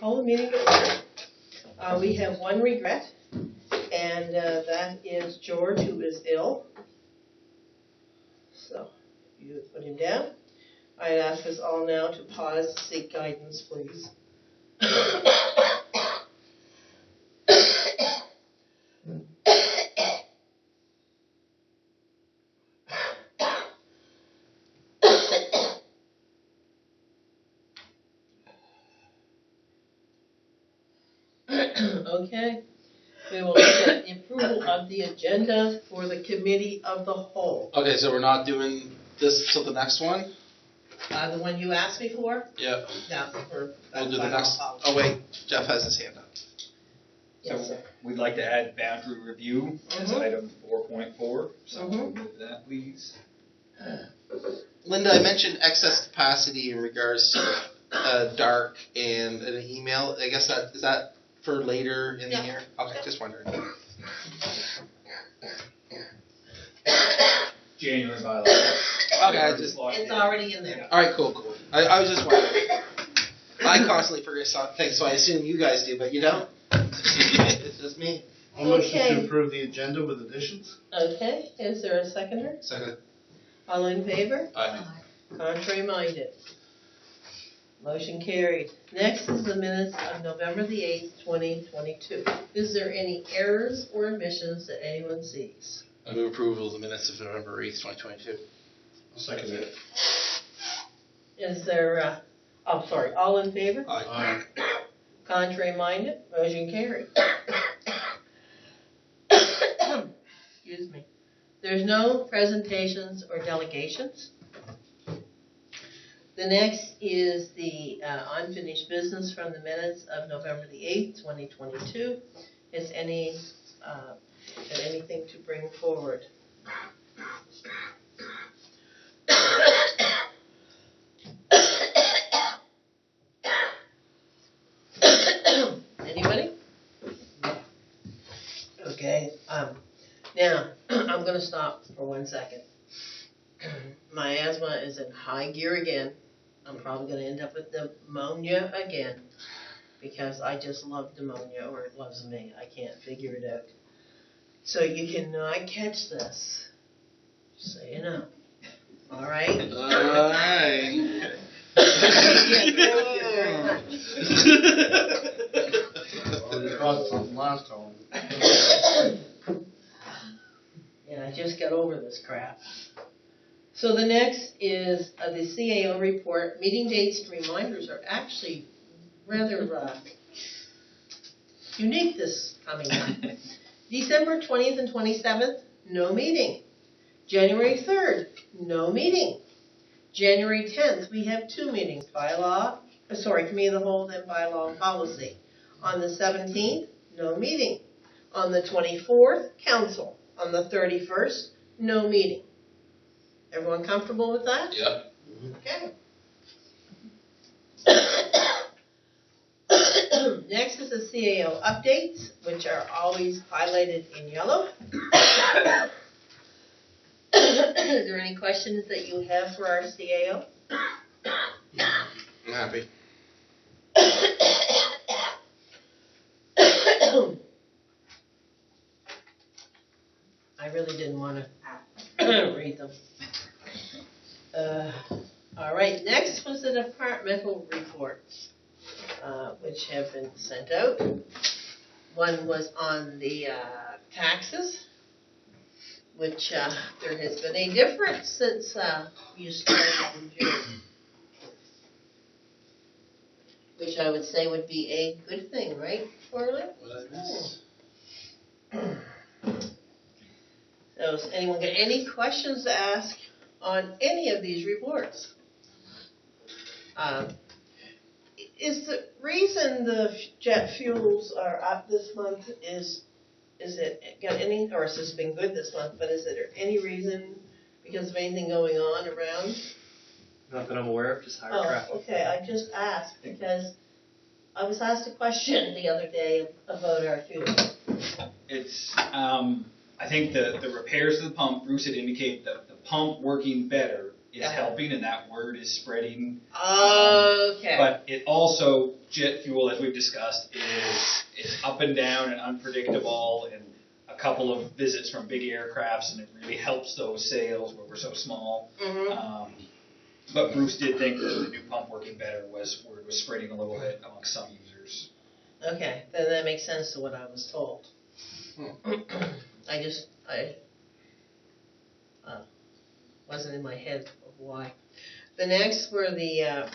call the meeting to order. We have one regret, and that is George, who is ill. So, you put him down. I'd ask us all now to pause to seek guidance, please. Okay, we will look at the approval of the agenda for the committee of the whole. Okay, so we're not doing this till the next one? The one you asked me for? Yeah. No, We'll do the next. Oh wait, Jeff has his hand up. Yes, sir. We'd like to add boundary review as item 4.4. So we'll move that, please. Linda, I mentioned excess capacity in regards to dark and an email. I guess is that for later in the year? Okay, just wondering. January bylaw. Okay, It's already in there. All right, cool. I was just wondering. I constantly forget things, so I assume you guys do, but you don't. It's just me. I'll motion to approve the agenda with additions. Okay, is there a seconder? Second. All in favor? Aye. Contrary minded. Motion carried. Next is the minutes of November the 8th, 2022. Is there any errors or omissions that anyone sees? I move approval of the minutes of November 8th, 2022. I'll second it. Is there, all in favor? Aye. Contrary minded, motion carried. Excuse me. There's no presentations or delegations. The next is the unfinished business from the minutes of November the 8th, 2022. Is anything to bring forward? Anybody? Okay. Now, I'm going to stop for 1 second. My asthma is in high gear again. I'm probably going to end up with pneumonia again because I just love pneumonia, or it loves me. I can't figure it out. So you cannot catch this. So you know. All right? All right. Oh, you caught something last time. Yeah, I just got over this crap. So the next is the CAO report. Meeting dates and reminders are actually rather unique this coming up. December 20th and 27th, no meeting. January 3rd, no meeting. January 10th, we have 2 meetings, committee of the whole and bylaw and policy. On the 17th, no meeting. On the 24th, council. On the 31st, no meeting. Everyone comfortable with that? Yeah. Okay. Next is the CAO updates, which are always highlighted in yellow. Is there any questions that you have for our CAO? I'm happy. I really didn't want to read them. All right, next was the departmental reports, which have been sent out. One was on the taxes, which there has been a difference since you started in June, which I would say would be a good thing, right, Corley? What I missed? So, has anyone got any questions to ask on any of these reports? Is the reason the jet fuels are up this month is it got any, or has this been good this month, but is there any reason because of anything going on around? Not that I'm aware of, just higher traffic. Okay, I just asked because I was asked a question the other day about our fuel. It's, I think the repairs to the pump, Bruce had indicated that the pump working better is helping, and that word is spreading. Okay. But it also, jet fuel, as we've discussed, is up and down and unpredictable, and a couple of visits from big aircrafts, and it really helps those sales where we're so small. Mm-hmm. But Bruce did think that the new pump working better was spreading a little bit amongst some users. Okay, then that makes sense to what I was told. I wasn't in my head of why. The next were the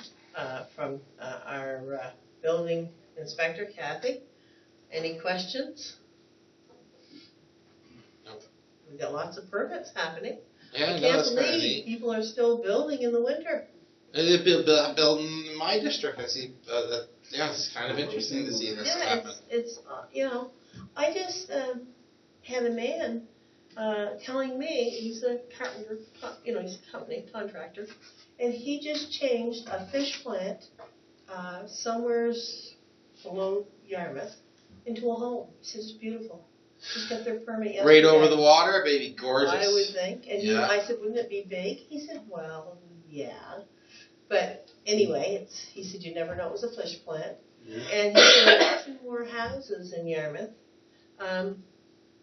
from our building inspector, Kathy. Any questions? Nope. We've got lots of permits happening. Yeah, I no, can't that's kind of believe neat. people are still building in the winter. Building in my district, I see. Yeah, it's kind of interesting to see this happen. It's you know, I just had a man telling me, he's a carpenter, he's a company contractor, and he just changed a fish plant somewhere below Yarmouth into a home. He says it's beautiful. Just got their permit yesterday. Right over the water, baby, gorgeous. I would think. And Yeah. I said, wouldn't it be big? He said, well, yeah. But anyway, he said you never know it was a fish plant. Yeah. And he said there's 2 more houses in Yarmouth.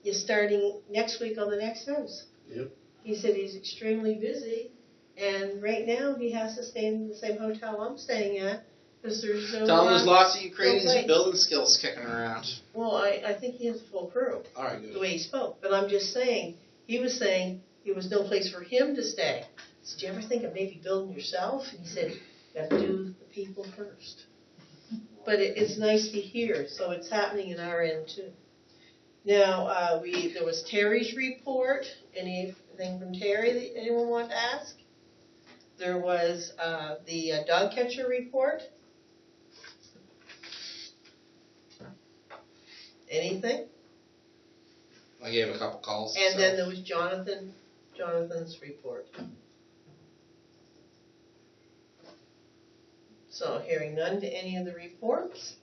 You're starting next week on the next house. Yep. He said he's extremely busy, and right now he has to stay in the same hotel I'm staying at because there's no. Tell him there's lots of Ukrainians place. with building skills kicking around. Well, I think he has a full crew. All right, The good. way he spoke, but I'm just saying he was saying there was no place for him to stay. I said, do you ever think of maybe building yourself? And he said, you got to do the people first. But it's nice to hear, so it's happening in our end too. Now, there was Terry's report. Anything from Terry that anyone want to ask? There was the dog catcher report. Anything? I gave a couple calls. And so. then there was Jonathan's report. So hearing none to any of the reports.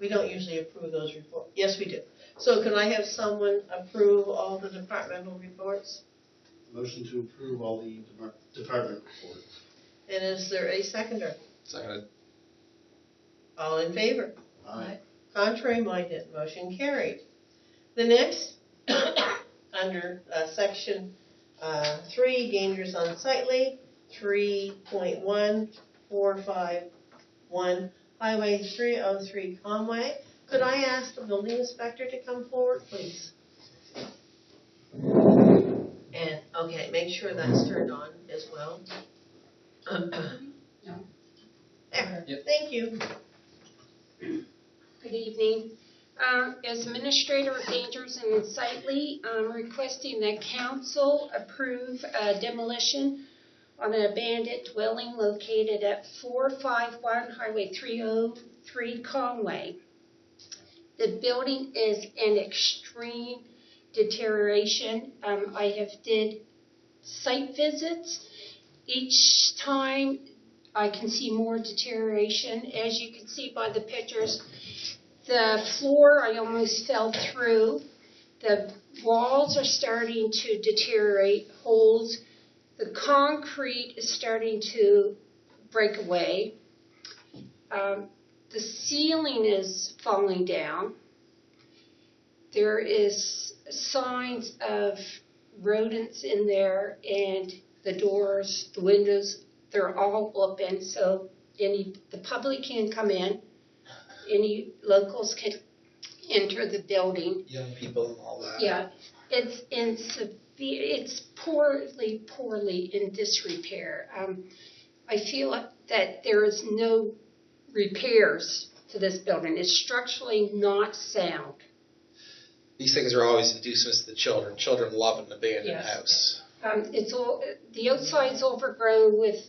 We don't usually approve those reports. Yes, we do. So can I have someone approve all the departmental reports? Motion to approve all the department reports. And is there a seconder? Seconded. All in favor? Aye. Contrary minded, motion carried. The next, under section 3, dangers unsightly, 3.1451, Highway 303 Conway. Could I ask the building inspector to come forward, please? And, okay, make sure that's turned on as well. There, Yep. thank you. Good evening. As Administrator of Dangers and Unsightly, I'm requesting that Council approve demolition on an abandoned dwelling located at 451 Highway 303 Conway. The building is in extreme deterioration. I have did site visits. Each time I can see more deterioration. As you can see by the pictures, the floor I almost fell through. The walls are starting to deteriorate, holes. The concrete is starting to break away. The ceiling is falling down. There is signs of rodents in there, and the doors, the windows, they're all open, so the public can come in. Any locals can enter the building. Young people and all that. Yeah, it's poorly in disrepair. I feel that there is no repairs to this building. It's structurally not sound. These things are always inducements to the children. Children love an abandoned Yes. house. The outside's overgrown with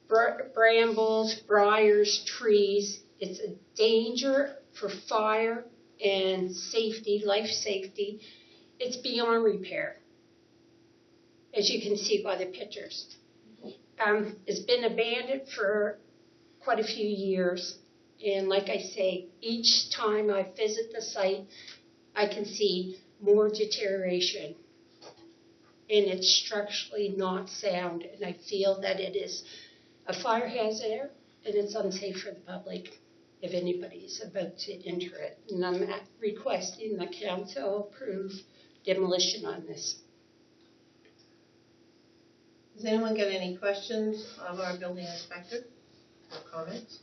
brambles, briars, trees. It's a danger for fire and safety, life safety. It's beyond repair, as you can see by the pictures. It's been abandoned for quite a few years, and like I say, each time I visit the site, I can see more deterioration. and it's structurally not sound, and I feel that it is a fire hazard and it's unsafe for the public if anybody is about to enter it. And I'm requesting the council approve demolition on this. Does anyone got any questions of our building inspector or comments?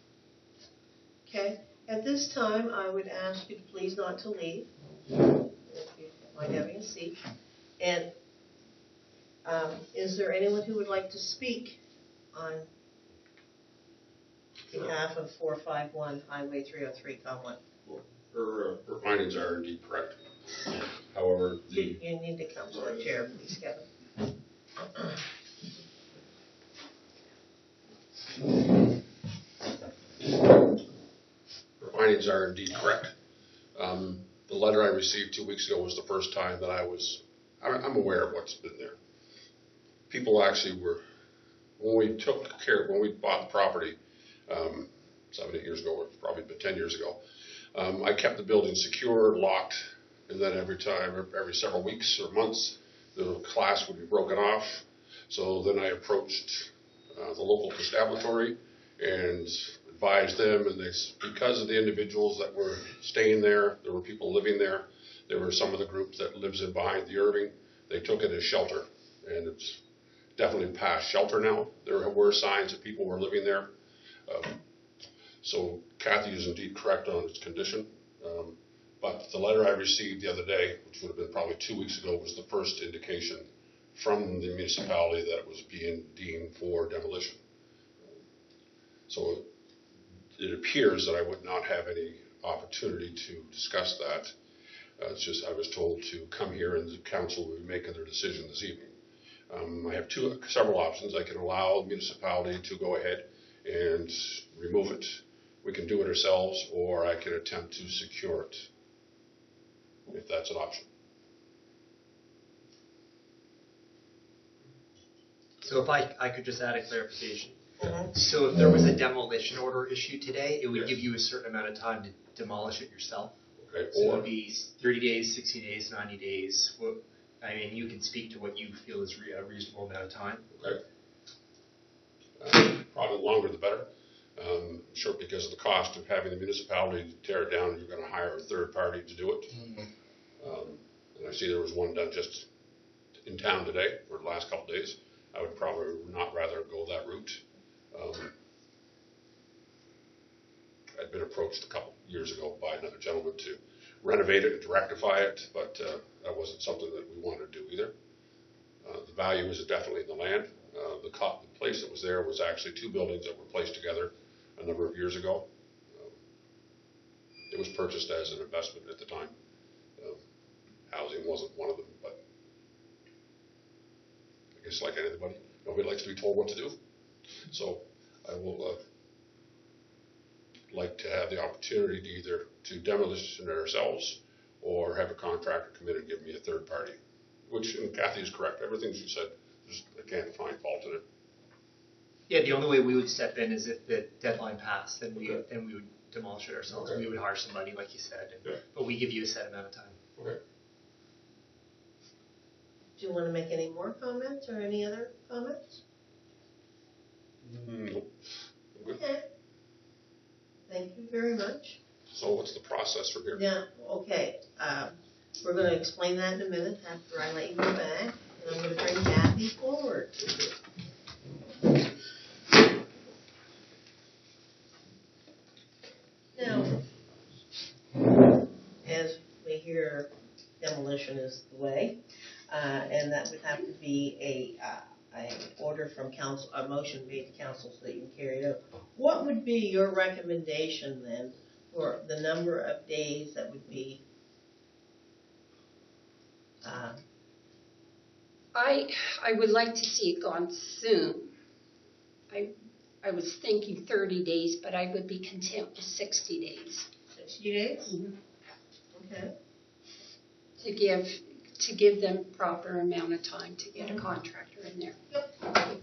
Okay, at this time, I would ask you please not to leave, if you don't mind having a seat. And is there anyone who would like to speak on behalf of 451 Highway 303, Commonwealth? Her findings are indeed correct. However, You need to come to the chair, please, Kevin. her findings are indeed correct. The letter I received 2 weeks ago was the first time that I'm aware of what's been there. People actually were, when we bought the property 7, 8 years ago, or probably been 10 years ago, I kept the building secure, locked, and then every several weeks or months, the class would be broken off. So then I approached the local constabulary and advised them, and because of the individuals that were staying there were people living there. There were some of the group that lives in behind the Irving. They took it as shelter, and it's definitely past shelter now. There were signs that people were living there. So Kathy is indeed correct on its condition. But the letter I received the other day, which would have been probably 2 weeks ago, was the first indication from the municipality that it was being deemed for demolition. So it appears that I would not have any opportunity to discuss that. It's just I was told to come here and the council will be making their decision this evening. I have several options. I can allow the municipality to go ahead and remove it. We can do it ourselves, or I can attempt to secure it, if that's an option. So if I could just add a clarification. Mhm. So if there was a demolition order issued today, it would Yes. give you a certain amount of time to demolish it yourself. Okay. So it Or would be 30 days, 60 days, 90 days. I mean, you can speak to what you feel is a reasonable amount of time. okay. Probably the longer the better. Sure, because of the cost of having the municipality tear it down, you're going to hire a third party to do it. And I see there was one done just in town today for the last couple of days. I would probably not rather go that route. I'd been approached a couple years ago by another gentleman to renovate it and to rectify it, but that wasn't something that we wanted to do either. The value is definitely in the land. The place that was there was actually 2 buildings that were placed together a number of years ago. It was purchased as an investment at the time. Housing wasn't one of them, but I guess like anybody, nobody likes to be told what to do. So I will like to have the opportunity to either to demolish it ourselves or have a contractor come in and give me a third party, which, and Kathy is correct, everything she said, I can't find fault in it. Yeah, the only way we would step in is if the deadline passed, then we would demolish it ourselves. Okay. We would hire somebody, like you said, Yeah. but we give you a set amount of time. Okay. Do you want to make any more comments or any other comments? Nope. Good. Okay. Thank you very much. So what's the process from here? Now, okay, we're going to explain that in a minute after I let you go back. And I'm going to bring Kathy forward. Now, as we hear, demolition is the way, and that would have to be a order from council, a motion made to council so that you can carry it out. What would be your recommendation then for the number of days that would be? I would like to see it gone soon. I was thinking 30 days, but I would be content with 60 days. 60 days? Okay. To give them proper amount of time to get a contractor in there. Yep.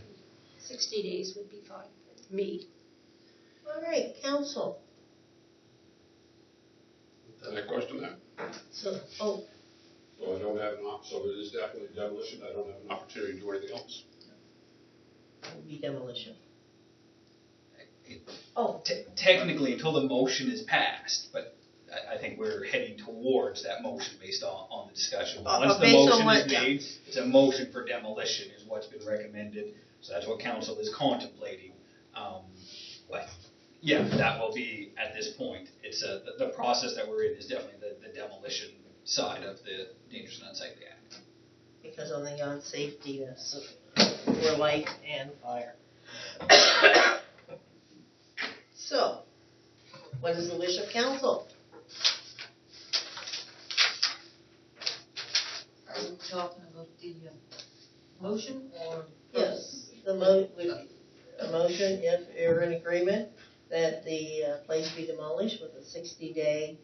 60 days would be fine for me. All right, council. Can I question that? So, So I don't have so it is definitely demolition. I don't have an opportunity to do anything else. It would be demolition. Oh, Technically, until the motion is passed, but I think we're heading towards that motion based on the discussion. Once the based on motion what- is made, it's a motion for demolition is what's been recommended, so that's what council is contemplating. But, yeah, that will be, at this point, it's the process that we're in is definitely the demolition side of the Dangerous and Unsightly Act. because on the unsafetyness for life and fire. So, what is the wish of council? Are we talking about the motion or? Yes, would be a motion if you're in agreement that the place be demolished with a 60-day,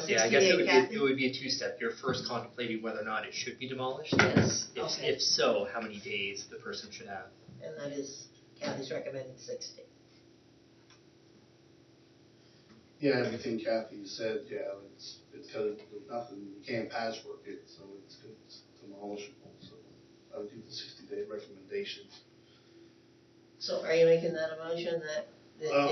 Yeah, I guess it would be a two-step. You're first contemplating whether or not it should be demolished. Yes, okay. If so, how many days the person should have. And that is, Kathy's recommending 60. Yeah, everything Kathy said, yeah, it's kind of, there's nothing, you can't patchwork it, so it's demolishable, so I would do the 60-day recommendation. So are you making that a motion that?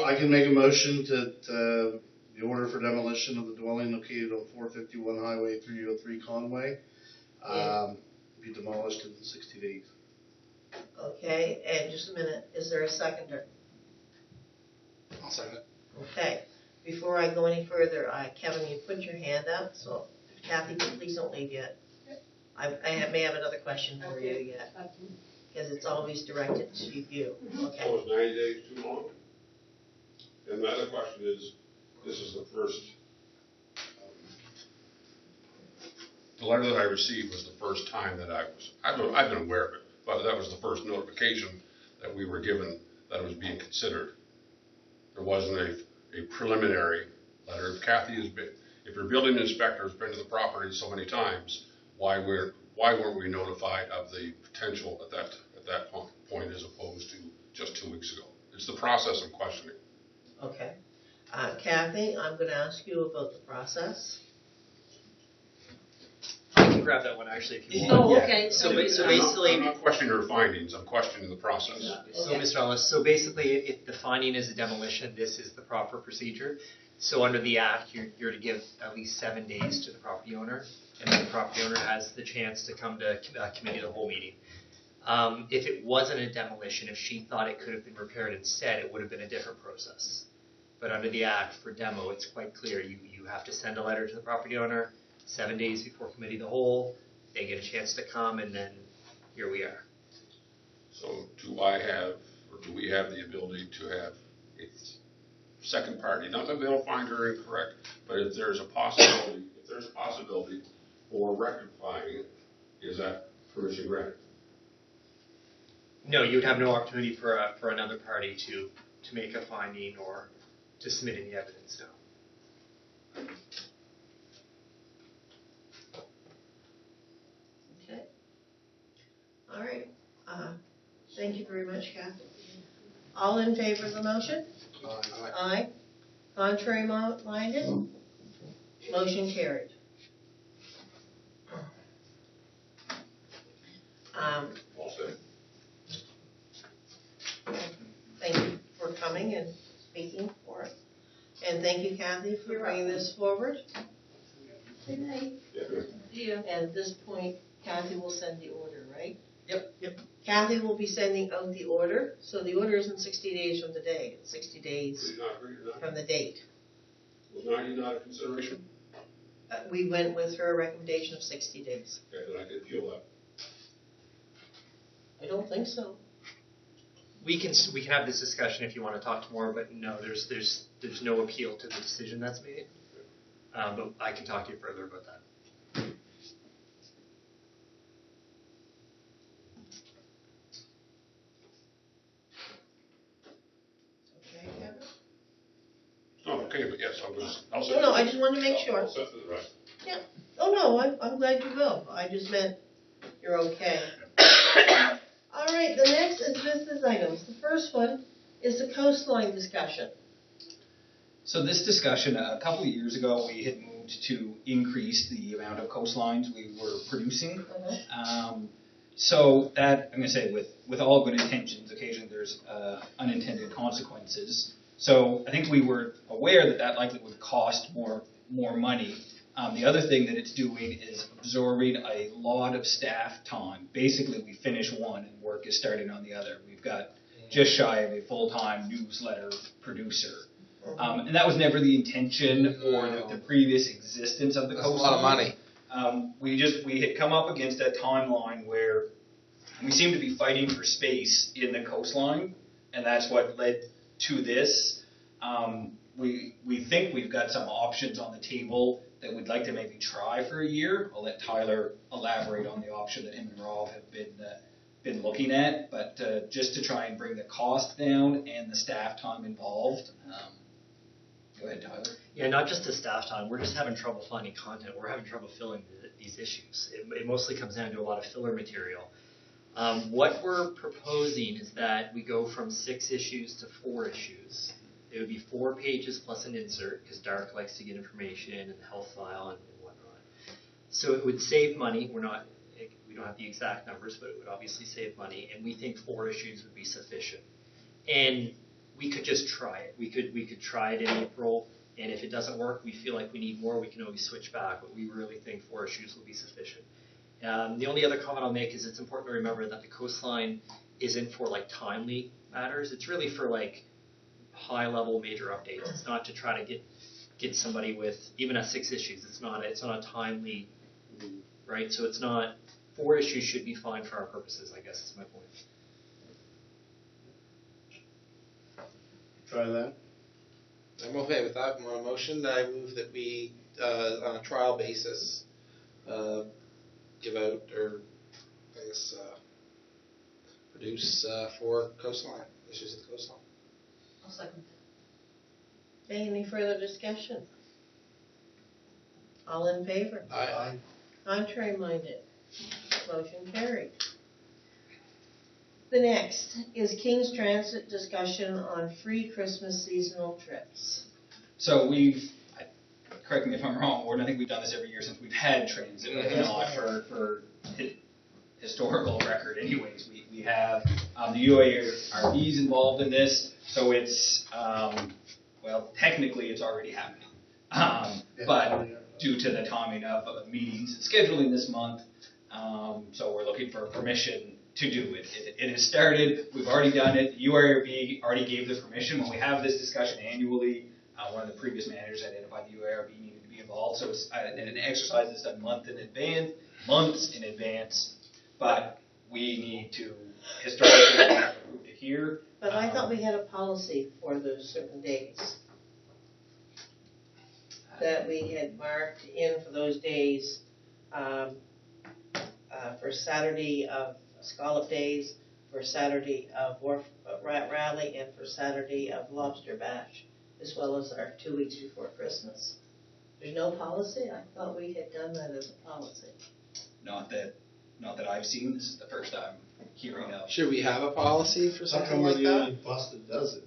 I can make a motion to the order for demolition of the dwelling located on 451 Highway 303 Conway, be demolished in 60 days. Okay, and just a minute, is there a seconder? I'll second it. Okay, before I go any further, Kevin, you put your hand up, so Kathy, please don't leave yet. I may have another question for you yet, because it's always directed to you, okay? So is 90 days too long? And my other question is, this is the first, the letter that I received was the first time that I've been aware of it, but that was the first notification that we were given that it was being considered. There wasn't a preliminary letter. If Kathy if your building inspector has been to the property so many times, why weren't we notified of the potential at that point as opposed to just 2 weeks ago? It's the process I'm questioning. Okay. Kathy, I'm going to ask you about the process. I can grab that one actually if you want. Oh, okay. So I'm basically, not questioning her findings, I'm questioning the process. So, Okay. Mr. Ellis, so basically, if the finding is a demolition, this is the proper procedure. So under the act, you're to give at least 7 days to the property owner, and then the property owner has the chance to come to committee the whole meeting. If it wasn't a demolition, if she thought it could have been repaired instead, it would have been a different process. But under the act for demo, it's quite clear. You have to send a letter to the property owner 7 days before committee of the whole. They get a chance to come, and then here we are. So do we have the ability to have a second party? Not that they'll find her incorrect, but if there's a possibility for rectifying it, is that permission granted? No, you would have no opportunity for another party to make a finding or to submit any evidence, no. Okay. All right. Thank you very much, Kathy. All in favor of the motion? Aye. Contrary minded? Motion carried. All set. Thank you for coming and speaking for us. And thank you, Kathy, for bringing this forward. Good night. Yeah. Yeah. And at this point, Kathy will send the order, right? Yep. Kathy will be sending out the order, so the order isn't 60 days from the day, it's 60 days from the date. Was 90 not a consideration? We went with her recommendation of 60 days. Okay, then I did feel that. I don't think so. We can have this discussion if you want to talk more, but no, there's no appeal to the decision that's made. But I can talk to you further about that. Okay, Kevin? Oh, okay, but yes, I'll set. No, I just wanted to make sure. I'll set for the rest. Oh, no, I'm glad you will. I just meant you're okay. All right, the next is business items. The first one is the coastline discussion. So this discussion, a couple of years ago, we had moved to increase the amount of coastlines we were producing. So that, I'm going to say, with all good intentions, occasionally there's unintended consequences. So I think we were aware that that likely would cost more money. The other thing that it's doing is absorbing a lot of staff time. Basically, we finish one and work is starting on the other. We've got just shy of a full-time newsletter producer. And that was never the intention or the previous existence of the coastline. That's a lot of money. We had come up against a timeline where we seemed to be fighting for space in the coastline, and that's what led to this. We think we've got some options on the table that we'd like to maybe try for a year. I'll let Tyler elaborate on the option that him and Rob have been looking at, but just to try and bring the cost down and the staff time involved. Go ahead, Tyler. Yeah, not just the staff time. We're just having trouble finding content. We're having trouble filling these issues. It mostly comes down to a lot of filler material. What we're proposing is that we go from 6 issues to 4 issues. It would be 4 pages plus an insert, because Dark likes to get information and the health file and whatnot. So it would save money. We don't have the exact numbers, but it would obviously save money, and we think 4 issues would be sufficient. And we could just try it. We could try it in April, and if it doesn't work, we feel like we need more, we can always switch back, but we really think 4 issues will be sufficient. The only other comment I'll make is it's important to remember that the coastline isn't for like timely matters. It's really for like high-level major updates. It's not to try to get somebody with, even at 6 issues, it's not a timely, right? So it's not, 4 issues should be fine for our purposes, I guess is my point. Try that. I'm okay with that. On a motion, I move that we, on a trial basis, give out, or I guess, produce 4 coastline, issues of the coastline. I'll second that. Okay, any further discussion? All in favor? Aye. Contrary minded? Motion carried. The next is King's Transit discussion on free Christmas seasonal trips. So correct me if I'm wrong, Warden, I think we've done this every year since we've had transit, but not for historical record anyways. We have the UARB's involved in this, so it's, technically it's already happening. But due to the timing of meetings and scheduling this month, so we're looking for permission to do it. It has started, we've already done it, the UARB already gave the permission. When we have this discussion annually, one of the previous managers identified the UARB needed to be involved, so it's an exercise that's done months in advance, but we need to historically approve it here. But I thought we had a policy for those certain days. That we had marked in for those days, for Saturday of Scallop Days, for Saturday of Wharf Rat Rally, and for Saturday of Lobster Bash, as well as our 2 weeks before Christmas. There's no policy? I thought we had done that as a policy. Not that I've seen. This is the first time hearing of. Should we have a policy for How something come like we're the that? only bus that does it?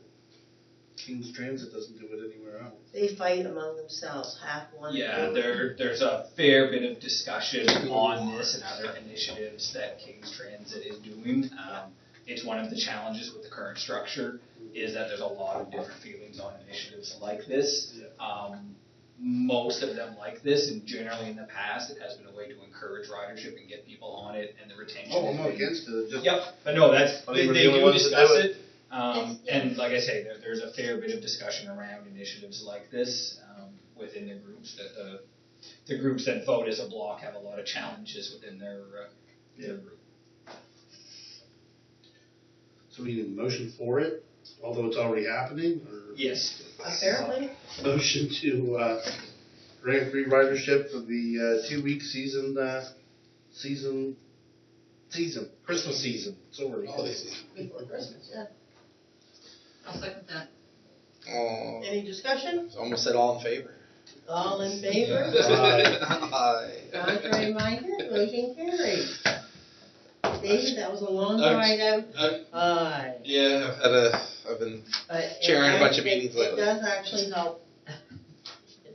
King's Transit doesn't do it anywhere else. They fight among themselves, half one. Yeah, there's a fair bit of discussion on this and other initiatives that King's Transit is doing. It's one of the challenges with the current structure is that there's a lot of different feelings on initiatives like this. Most of them like this, and generally in the past, it has been a way to encourage ridership and get people on it, and the retention. Oh, I'm not against it. Yep, but no, they we're the do only ones that discuss do it. And like I say, there's a fair bit of discussion around initiatives like this within the groups. That the groups that vote as a block have a lot of challenges within their group. So we need a motion for it, although it's already happening, or? Yes. Apparently. Motion to grant free ridership for the 2-week Christmas season. It's over. Holiday season. Before Christmas, yeah. I'll second that. Oh, Any discussion? almost said all in favor. All in favor? Aye. Contrary minded? Motion carried. David, that was a long ride out. Aye. Yeah, I've been But chairing a bunch of it- meetings lately. It does actually help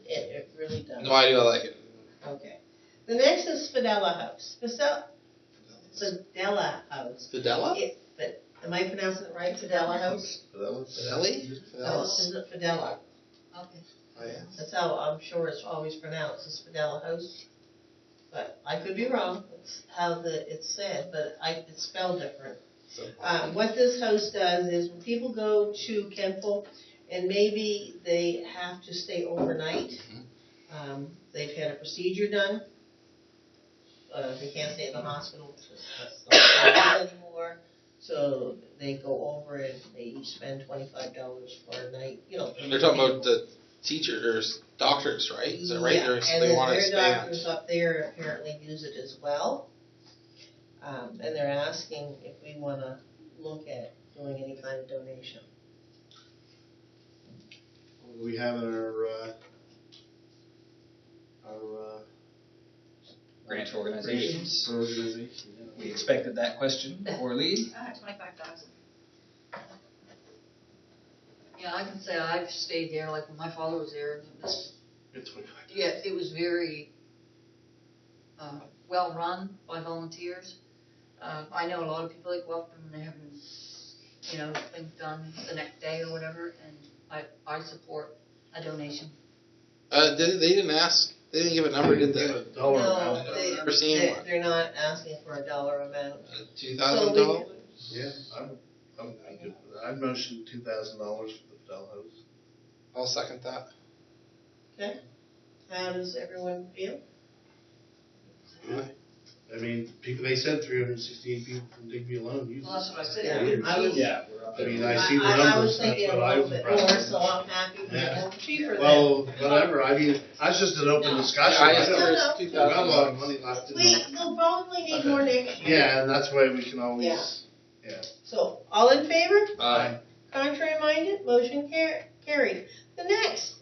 It really does. No, I do, I like it. Okay. The next is Fidela House. Fidela House. Fidela? But am I pronouncing it right? Fidela House? Fideli? No, is it Fidela? Okay. Oh, yeah. That's how I'm sure it's always pronounced, is Fidela House. But I could be wrong. It's how it's said, but it's spelled different. What this house does is when people go to Kemple and maybe they have to stay overnight, they've had a procedure done. They can't stay in the hospital anymore, so they go over and they each spend $25 for a night. They're talking about the teachers, doctors, right? Is that right? Yeah, They and want to their expand. doctors up there apparently use it as well. And they're asking if we want to look at doing any kind of donation. We have our Grant organizations. organization. Yeah. We expected that question before Lee. 25,000. Yeah, I can say I've stayed there, like when my father was there, and It's 25. yeah, it was very well run by volunteers. I know a lot of people that go up and they're having, things done the next day or whatever, and I support a donation. They didn't ask, they didn't give a number, did they? Dollar No, amount. I've never seen one. they're not asking for a dollar amount. $2,000? Yeah, I'm good for that. I'd motion $2,000 for the Fidel House. I'll second that. Okay. How does everyone feel? I mean, they said 368 people from Digby alone use Well, that's what I said. Yeah, I was- Yeah, we're up I there. mean, I see the I numbers, was thinking that's a what I little was bit impressed more, with. so I'm happy with Yeah. a little cheaper then. Well, whatever, I mean, that's just an open discussion. I I just don't- heard No, it's We've got a lot of $2,000. money left in We'll probably need more next year. Yeah, and that's why we can always, Yeah. So, all in favor? Aye. Contrary minded? Motion carried. The next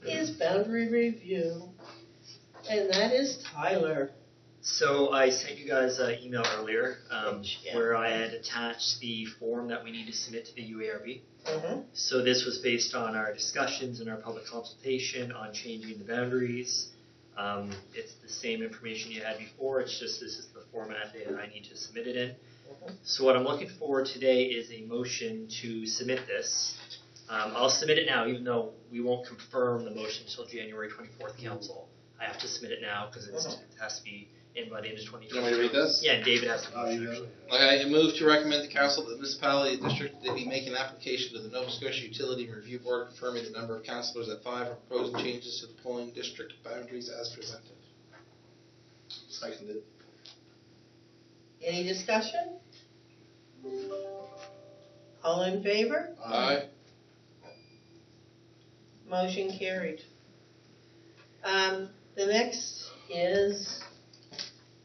is boundary review. And that is Tyler. So I sent you guys an email earlier Yeah. where I had attached the form that we need to submit to the UARB. Mm-hmm. So this was based on our discussions and our public consultation on changing the boundaries. It's the same information you had before, it's just this is the format that I need to submit it in. So what I'm looking for today is a motion to submit this. I'll submit it now, even though we won't confirm the motion until January 24th council. I have to submit it now because it has to be in by the end of 2020. You want me to read this? Yeah, and David has to. oh, you know. I move to recommend the council that the municipality district they be making an application to the Nova Scotia Utility Review Board confirming the number of councillors at 5 and proposing changes to the polling district boundaries as presented. Seconded. Any discussion? All in favor? Aye. Motion carried. The next is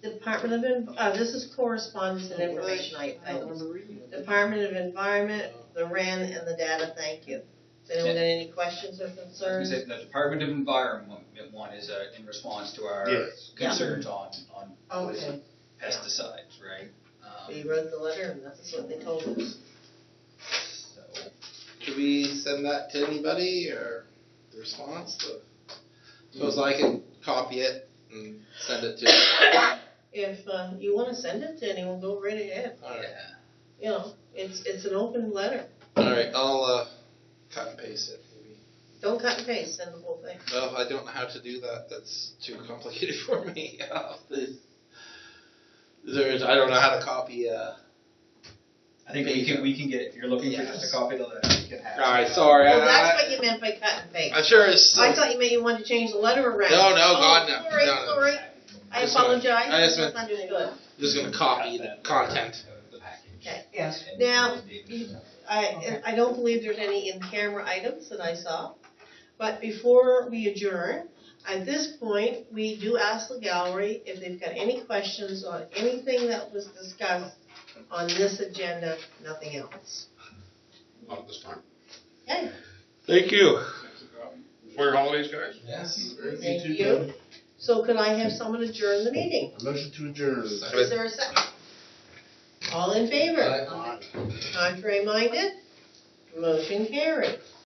Department of, this is correspondence and information items. Department of Environment, the REN, and the data, thank you. Does anyone got any questions or concerns? The Department of Environment one is in response to our Yes. concerns on what is Okay, pesticides, right? we wrote the letter and that's what they told us. So, Should we send that to anybody or the response? Suppose I can copy it and send it to If you want to send it to anyone, go right ahead. Alright. It's an open letter. Alright, I'll cut and paste it maybe. Don't cut and paste, send the whole thing. Well, I don't know how to do that. That's too complicated for me. I don't know how to copy. I think we can get, if you're looking for just a copy of the letter, we can have. Alright, sorry. Well, that's what you meant by cut and paste. I'm sure it's. I thought you meant you wanted to change the letter around. No, no, Oh, God, no. Sorry, No, no. sorry. I Just gonna- apologize. I just I meant- misunderstood. I'm just gonna copy the content. The package. Okay. Yes. Now, I don't believe there's any in-camera items that I saw. But before we adjourn, at this point, we do ask the gallery if they've got any questions on anything that was discussed on this agenda, nothing else. Not at this time. Okay, Thank you. For your holidays, guys. Yes. thank you. So could I have someone adjourn the meeting? A motion to adjourn. Is there a second? All in favor? Contrary minded? Motion carried.